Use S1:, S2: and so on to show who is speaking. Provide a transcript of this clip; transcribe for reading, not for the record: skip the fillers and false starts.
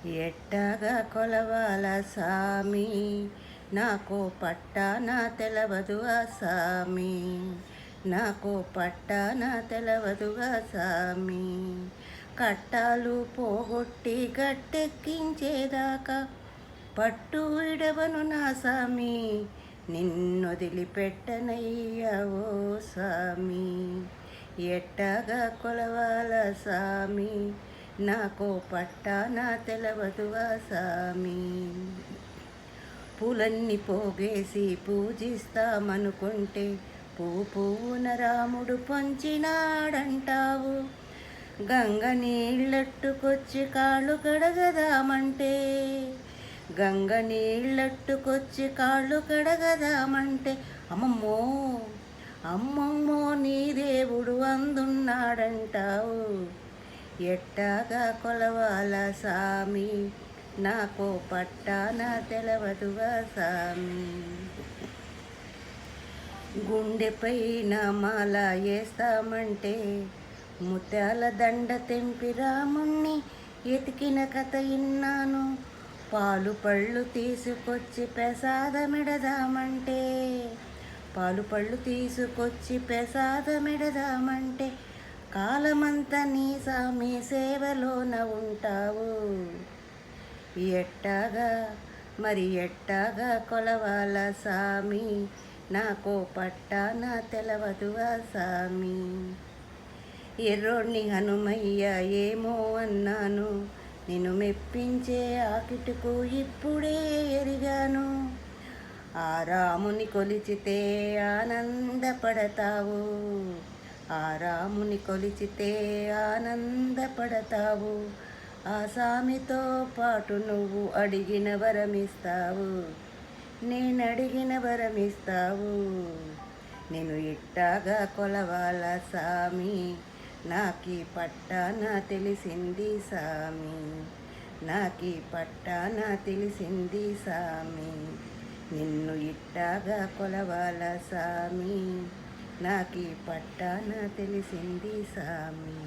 S1: ఎట్టగా కొలవాల సామి, నాకు పట్టాన తెలవదుగా సామి, నాకు పట్టాన తెలవదుగా సామి. కట్టాలు పోగొట్టి గట్టెక్కించేదాకా పట్టు విడవను నా సామి, నిన్నొదిలిపెట్టనయ్యా ఓ సామి. ఎట్టగా కొలవాల సామి, నాకు పట్టాన తెలవదుగా సామి. పూలన్నీ పోగేసి పూజిస్తామనుకుంటే పువ్వున రాముడు పొంచినాడంటావు. గంగ నీళ్ళట్టుకొచ్చి కాళ్ళు కడగదామంటే, గంగ నీళ్ళట్టుకొచ్చి కాళ్ళు కడగదామంటే అమ్మమ్మో అమ్మమ్మో నీ దేవుడు అందున్నాడంటావు. ఎట్టాగా కొలవాల సామి, నాకు పట్టాన తెలవదుగా సామి. గుండెపైన మాల వేస్తామంటే ముత్యాల దండ తెంపి రాముణ్ణి ఎతికిన కథ ఇన్నాను. పాలు పళ్ళు తీసుకొచ్చి ప్రసాదమిడదామంటే, పాలు పళ్ళు తీసుకొచ్చి ప్రసాదమిడదామంటే కాలమంతా నీ సామి సేవలోన ఉంటావు. ఎట్టాగా మరి ఎట్టాగా కొలవాల సామి, నాకు పట్టాన తెలవదుగా సామి. ఎర్రోడిని హనుమయ్య ఏమో అన్నాను, నిన్ను మెప్పించే ఆకిటుకు ఇప్పుడే ఎరిగాను. ఆ రాముని కొలిచితే ఆనందపడతావు, ఆ రాముని కొలిచితే ఆనందపడతావు. ఆ సామితో పాటు నువ్వు అడిగిన వరమిస్తావు, నేనడిగిన వరమిస్తావు. నేను ఇట్టాగా కొలవాల సామి, నాకీ పట్టాన తెలిసింది సామి, నాకీ పట్టాన తెలిసింది సామి. నిన్ను ఇట్టాగా కొలవాల సామి, నాకీ పట్టాన తెలిసింది సామి.